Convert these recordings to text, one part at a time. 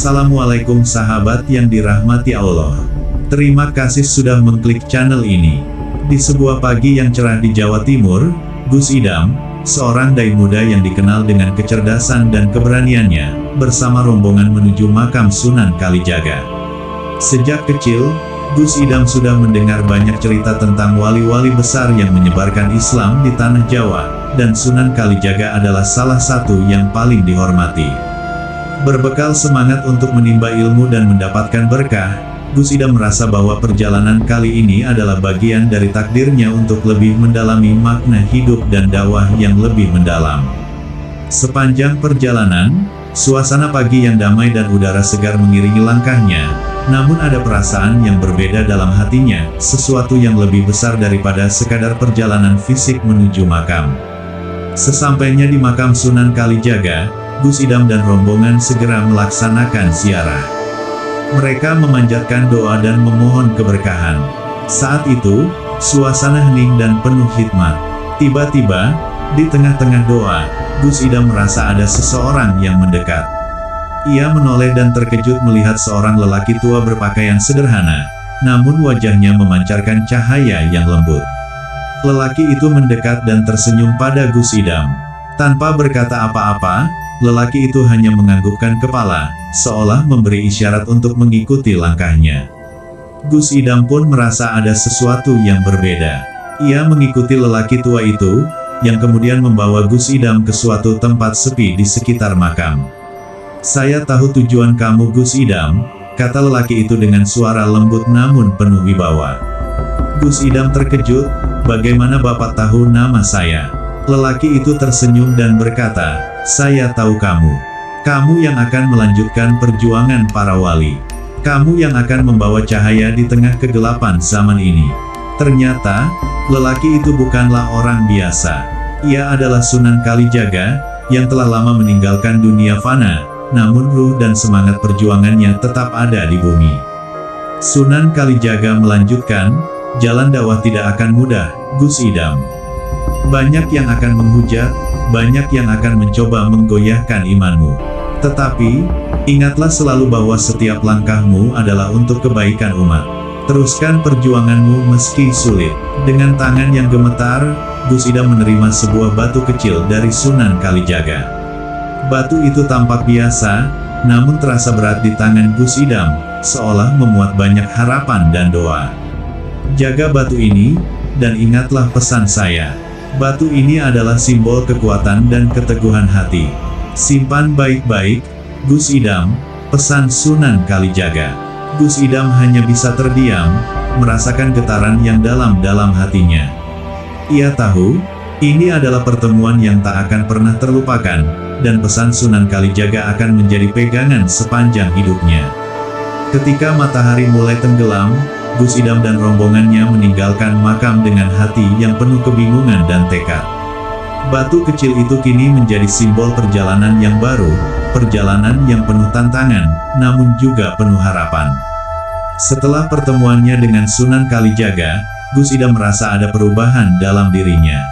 Assalamualaikum sahabat yang dirahmati Allah. Terima kasih sudah mengklik channel ini. Di sebuah pagi yang cerah di Jawa Timur, Gus Idam, seorang dai muda yang dikenal dengan kecerdasan dan keberaniannya, bersama rombongan menuju makam Sunan Kalijaga. Sejak kecil, Gus Idam sudah mendengar banyak cerita tentang wali-wali besar yang menyebarkan Islam di tanah Jawa, dan Sunan Kalijaga adalah salah satu yang paling dihormati. Berbekal semangat untuk menimba ilmu dan mendapatkan berkah, Gus Idam merasa bahwa perjalanan kali ini adalah bagian dari takdirnya untuk lebih mendalami makna hidup dan dakwah yang lebih mendalam. Sepanjang perjalanan, suasana pagi yang damai dan udara segar mengiringi langkahnya, namun ada perasaan yang berbeda dalam hatinya, sesuatu yang lebih besar daripada sekadar perjalanan fisik menuju makam. Sesampainya di makam Sunan Kalijaga, Gus Idam dan rombongan segera melaksanakan ziarah. Mereka memanjatkan doa dan memohon keberkahan. Saat itu, suasana hening dan penuh hikmat. Tiba-tiba, di tengah-tengah doa, Gus Idam merasa ada seseorang yang mendekat. Ia menoleh dan terkejut melihat seorang lelaki tua berpakaian sederhana, namun wajahnya memancarkan cahaya yang lembut. Lelaki itu mendekat dan tersenyum pada Gus Idam. Tanpa berkata apa-apa, lelaki itu hanya menganggukkan kepala, seolah memberi isyarat untuk mengikuti langkahnya. Gus Idam pun merasa ada sesuatu yang berbeda. Ia mengikuti lelaki tua itu, yang kemudian membawa Gus Idam ke suatu tempat sepi di sekitar makam. "Saya tahu tujuan kamu Gus Idam," kata lelaki itu dengan suara lembut namun penuh wibawa. Gus Idam terkejut, "Bagaimana Bapak tahu nama saya?" Lelaki itu tersenyum dan berkata, "Saya tahu kamu. Kamu yang akan melanjutkan perjuangan para wali. Kamu yang akan membawa cahaya di tengah kegelapan zaman ini." Ternyata, lelaki itu bukanlah orang biasa. Ia adalah Sunan Kalijaga, yang telah lama meninggalkan dunia fana, namun ruh dan semangat perjuangannya tetap ada di bumi. Sunan Kalijaga melanjutkan, "Jalan dakwah tidak akan mudah, Gus Idam. Banyak yang akan menghujat, banyak yang akan mencoba menggoyahkan imanmu. Tetapi, ingatlah selalu bahwa setiap langkahmu adalah untuk kebaikan umat. Teruskan perjuanganmu meski sulit." Dengan tangan yang gemetar, Gus Idam menerima sebuah batu kecil dari Sunan Kalijaga. Batu itu tampak biasa, namun terasa berat di tangan Gus Idam, seolah memuat banyak harapan dan doa. "Jaga batu ini, dan ingatlah pesan saya. Batu ini adalah simbol kekuatan dan keteguhan hati. Simpan baik-baik, Gus Idam," pesan Sunan Kalijaga. Gus Idam hanya bisa terdiam, merasakan getaran yang dalam-dalam hatinya. Ia tahu, ini adalah pertemuan yang tak akan pernah terlupakan, dan pesan Sunan Kalijaga akan menjadi pegangan sepanjang hidupnya. Ketika matahari mulai tenggelam, Gus Idam dan rombongannya meninggalkan makam dengan hati yang penuh kebingungan dan tekad. Batu kecil itu kini menjadi simbol perjalanan yang baru, perjalanan yang penuh tantangan, namun juga penuh harapan. Setelah pertemuannya dengan Sunan Kalijaga, Gus Idam merasa ada perubahan dalam dirinya.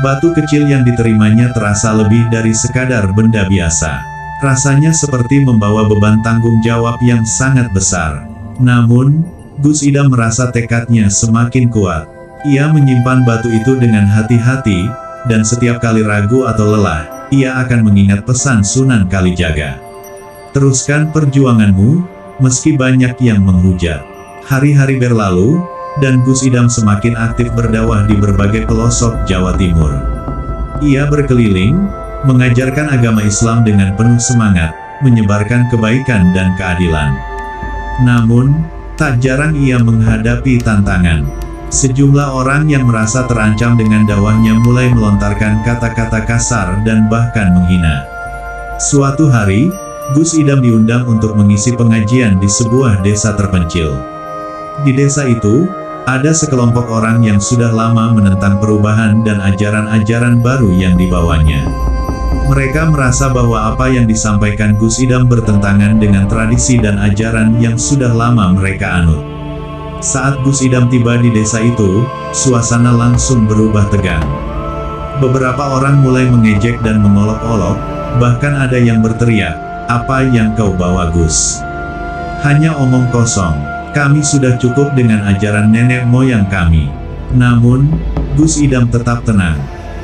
Batu kecil yang diterimanya terasa lebih dari sekadar benda biasa. Rasanya seperti membawa beban tanggung jawab yang sangat besar. Namun, Gus Idam merasa tekadnya semakin kuat. Ia menyimpan batu itu dengan hati-hati, dan setiap kali ragu atau lelah, ia akan mengingat pesan Sunan Kalijaga. "Teruskan perjuanganmu, meski banyak yang menghujat." Hari-hari berlalu, dan Gus Idam semakin aktif berdakwah di berbagai pelosok Jawa Timur. Ia berkeliling, mengajarkan agama Islam dengan penuh semangat, menyebarkan kebaikan dan keadilan. Namun, tak jarang ia menghadapi tantangan. Sejumlah orang yang merasa terancam dengan dakwahnya mulai melontarkan kata-kata kasar dan bahkan menghina. Suatu hari, Gus Idam diundang untuk mengisi pengajian di sebuah desa terpencil. Di desa itu, ada sekelompok orang yang sudah lama menentang perubahan dan ajaran-ajaran baru yang dibawanya. Mereka merasa bahwa apa yang disampaikan Gus Idam bertentangan dengan tradisi dan ajaran yang sudah lama mereka anut. Saat Gus Idam tiba di desa itu, suasana langsung berubah tegang. Beberapa orang mulai mengejek dan mengolok-olok, bahkan ada yang berteriak, "Apa yang kau bawa, Gus? Hanya omong kosong. Kami sudah cukup dengan ajaran nenek moyang kami." Namun, Gus Idam tetap tenang.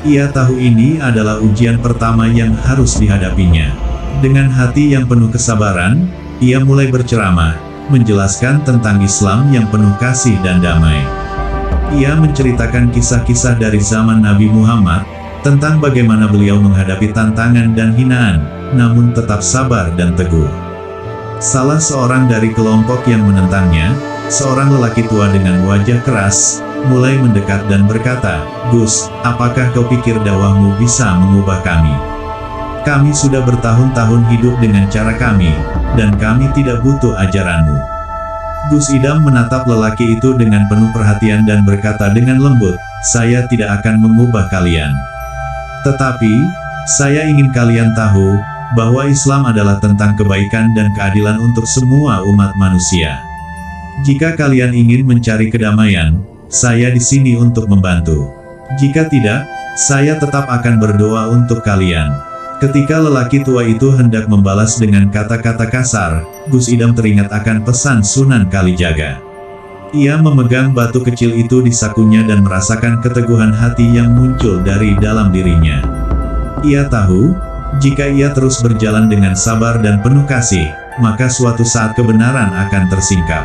Ia tahu ini adalah ujian pertama yang harus dihadapinya. Dengan hati yang penuh kesabaran, ia mulai berceramah, menjelaskan tentang Islam yang penuh kasih dan damai. Ia menceritakan kisah-kisah dari zaman Nabi Muhammad, tentang bagaimana beliau menghadapi tantangan dan hinaan, namun tetap sabar dan teguh. Salah seorang dari kelompok yang menentangnya, seorang lelaki tua dengan wajah keras, mulai mendekat dan berkata, "Gus, apakah kau pikir dakwahmu bisa mengubah kami? Kami sudah bertahun-tahun hidup dengan cara kami, dan kami tidak butuh ajaranmu." Gus Idam menatap lelaki itu dengan penuh perhatian dan berkata dengan lembut, "Saya tidak akan mengubah kalian. Tetapi, saya ingin kalian tahu, bahwa Islam adalah tentang kebaikan dan keadilan untuk semua umat manusia. Jika kalian ingin mencari kedamaian, saya di sini untuk membantu. Jika tidak, saya tetap akan berdoa untuk kalian." Ketika lelaki tua itu hendak membalas dengan kata-kata kasar, Gus Idam teringat akan pesan Sunan Kalijaga. Ia memegang batu kecil itu di sakunya dan merasakan keteguhan hati yang muncul dari dalam dirinya. Ia tahu, jika ia terus berjalan dengan sabar dan penuh kasih, maka suatu saat kebenaran akan tersingkap.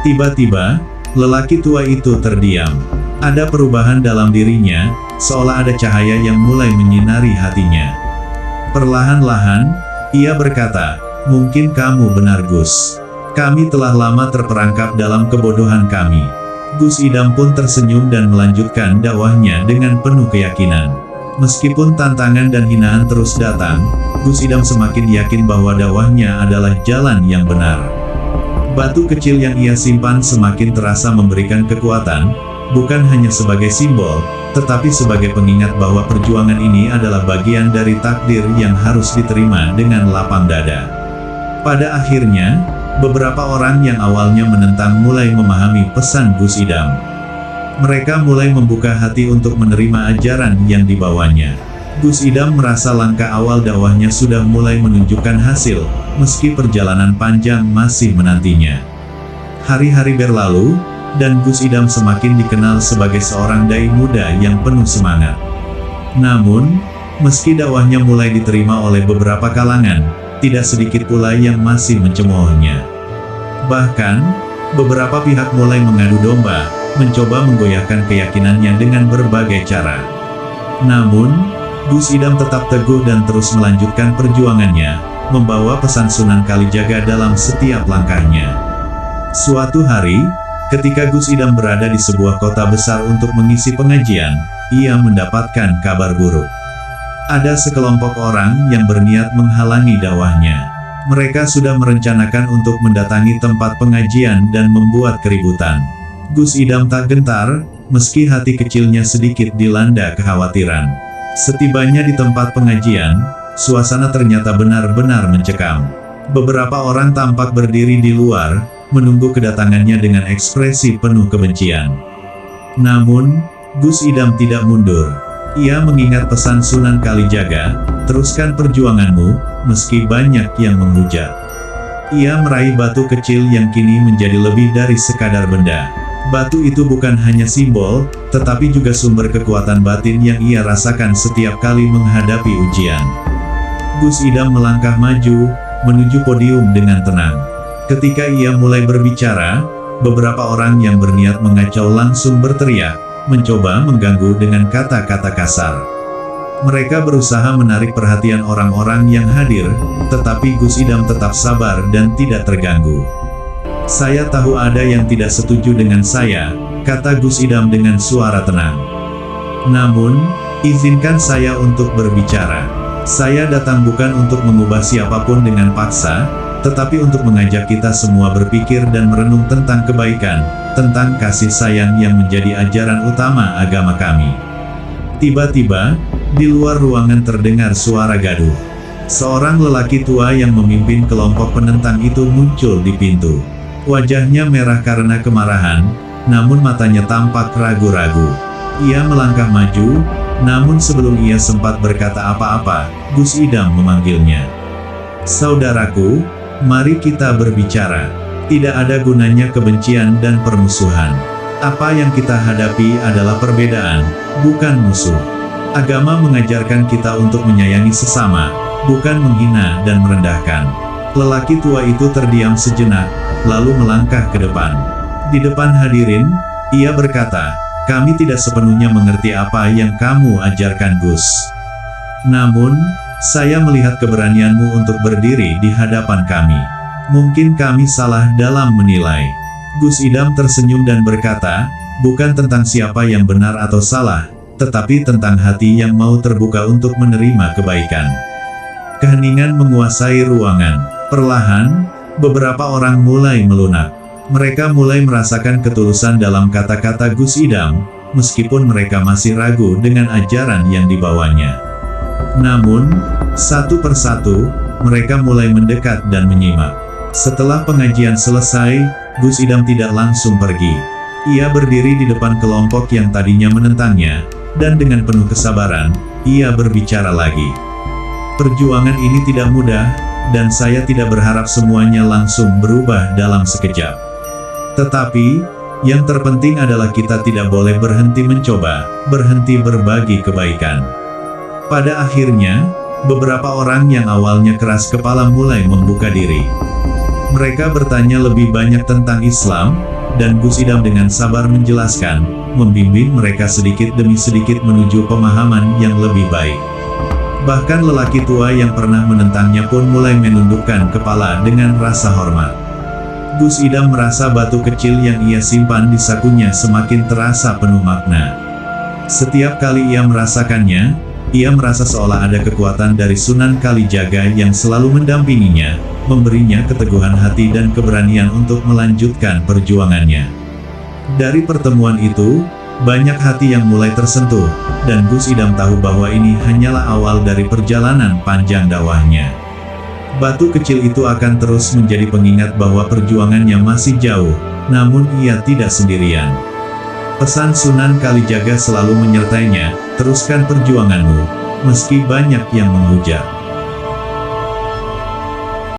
Tiba-tiba, lelaki tua itu terdiam. Ada perubahan dalam dirinya, seolah ada cahaya yang mulai menyinari hatinya. Perlahan-lahan, ia berkata, "Mungkin kamu benar, Gus. Kami telah lama terperangkap dalam kebodohan kami." Gus Idam pun tersenyum dan melanjutkan dakwahnya dengan penuh keyakinan. Meskipun tantangan dan hinaan terus datang, Gus Idam semakin yakin bahwa dakwahnya adalah jalan yang benar. Batu kecil yang ia simpan semakin terasa memberikan kekuatan, bukan hanya sebagai simbol, tetapi sebagai pengingat bahwa perjuangan ini adalah bagian dari takdir yang harus diterima dengan lapang dada. Pada akhirnya, beberapa orang yang awalnya menentang mulai memahami pesan Gus Idam. Mereka mulai membuka hati untuk menerima ajaran yang dibawanya. Gus Idam merasa langkah awal dakwahnya sudah mulai menunjukkan hasil, meski perjalanan panjang masih menantinya. Hari-hari berlalu, dan Gus Idam semakin dikenal sebagai seorang dai muda yang penuh semangat. Namun, meski dakwahnya mulai diterima oleh beberapa kalangan, tidak sedikit pula yang masih mencemoohnya. Bahkan, beberapa pihak mulai mengadu domba, mencoba menggoyahkan keyakinannya dengan berbagai cara. Namun, Gus Idam tetap teguh dan terus melanjutkan perjuangannya, membawa pesan Sunan Kalijaga dalam setiap langkahnya. Suatu hari, ketika Gus Idam berada di sebuah kota besar untuk mengisi pengajian, ia mendapatkan kabar buruk. Ada sekelompok orang yang berniat menghalangi dakwahnya. Mereka sudah merencanakan untuk mendatangi tempat pengajian dan membuat keributan. Gus Idam tak gentar, meski hati kecilnya sedikit dilanda kekhawatiran. Setibanya di tempat pengajian, suasana ternyata benar-benar mencekam. Beberapa orang tampak berdiri di luar, menunggu kedatangannya dengan ekspresi penuh kebencian. Namun, Gus Idam tidak mundur. Ia mengingat pesan Sunan Kalijaga, "Teruskan perjuanganmu, meski banyak yang menghujat." Ia meraih batu kecil yang kini menjadi lebih dari sekadar benda. Batu itu bukan hanya simbol, tetapi juga sumber kekuatan batin yang ia rasakan setiap kali menghadapi ujian. Gus Idam melangkah maju, menuju podium dengan tenang. Ketika ia mulai berbicara, beberapa orang yang berniat mengacau langsung berteriak, mencoba mengganggu dengan kata-kata kasar. Mereka berusaha menarik perhatian orang-orang yang hadir, tetapi Gus Idam tetap sabar dan tidak terganggu. "Saya tahu ada yang tidak setuju dengan saya," kata Gus Idam dengan suara tenang. "Namun, izinkan saya untuk berbicara. Saya datang bukan untuk mengubah siapapun dengan paksa, tetapi untuk mengajak kita semua berpikir dan merenung tentang kebaikan, tentang kasih sayang yang menjadi ajaran utama agama kami." Tiba-tiba, di luar ruangan terdengar suara gaduh. Seorang lelaki tua yang memimpin kelompok penentang itu muncul di pintu. Wajahnya merah karena kemarahan, namun matanya tampak ragu-ragu. Ia melangkah maju, namun sebelum ia sempat berkata apa-apa, Gus Idam memanggilnya. Saudaraku, mari kita berbicara. Tidak ada gunanya kebencian dan permusuhan. Apa yang kita hadapi adalah perbedaan, bukan musuh. Agama mengajarkan kita untuk menyayangi sesama, bukan menghina dan merendahkan. Lelaki tua itu terdiam sejenak, lalu melangkah ke depan. Di depan hadirin, ia berkata, "Kami tidak sepenuhnya mengerti apa yang kamu ajarkan, Gus. Namun, saya melihat keberanianmu untuk berdiri di hadapan kami. Mungkin kami salah dalam menilai." Gus Idam tersenyum dan berkata, "Bukan tentang siapa yang benar atau salah, tetapi tentang hati yang mau terbuka untuk menerima kebaikan." Keheningan menguasai ruangan. Perlahan, beberapa orang mulai melunak. Mereka mulai merasakan ketulusan dalam kata-kata Gus Idam, meskipun mereka masih ragu dengan ajaran yang dibawanya. Namun, satu persatu, mereka mulai mendekat dan menyimak. Setelah pengajian selesai, Gus Idam tidak langsung pergi. Ia berdiri di depan kelompok yang tadinya menentangnya, dan dengan penuh kesabaran, ia berbicara lagi. "Perjuangan ini tidak mudah, dan saya tidak berharap semuanya langsung berubah dalam sekejap. Tetapi, yang terpenting adalah kita tidak boleh berhenti mencoba, berhenti berbagi kebaikan." Pada akhirnya, beberapa orang yang awalnya keras kepala mulai membuka diri. Mereka bertanya lebih banyak tentang Islam, dan Gus Idam dengan sabar menjelaskan, membimbing mereka sedikit demi sedikit menuju pemahaman yang lebih baik. Bahkan lelaki tua yang pernah menentangnya pun mulai menundukkan kepala dengan rasa hormat. Gus Idam merasa batu kecil yang ia simpan di sakunya semakin terasa penuh makna. Setiap kali ia merasakannya, ia merasa seolah ada kekuatan dari Sunan Kalijaga yang selalu mendampinginya, memberinya keteguhan hati dan keberanian untuk melanjutkan perjuangannya. Dari pertemuan itu, banyak hati yang mulai tersentuh, dan Gus Idam tahu bahwa ini hanyalah awal dari perjalanan panjang dakwahnya. Batu kecil itu akan terus menjadi pengingat bahwa perjuangannya masih jauh, namun ia tidak sendirian. Pesan Sunan Kalijaga selalu menyertainya, "Teruskan perjuanganmu, meski banyak yang menghujat."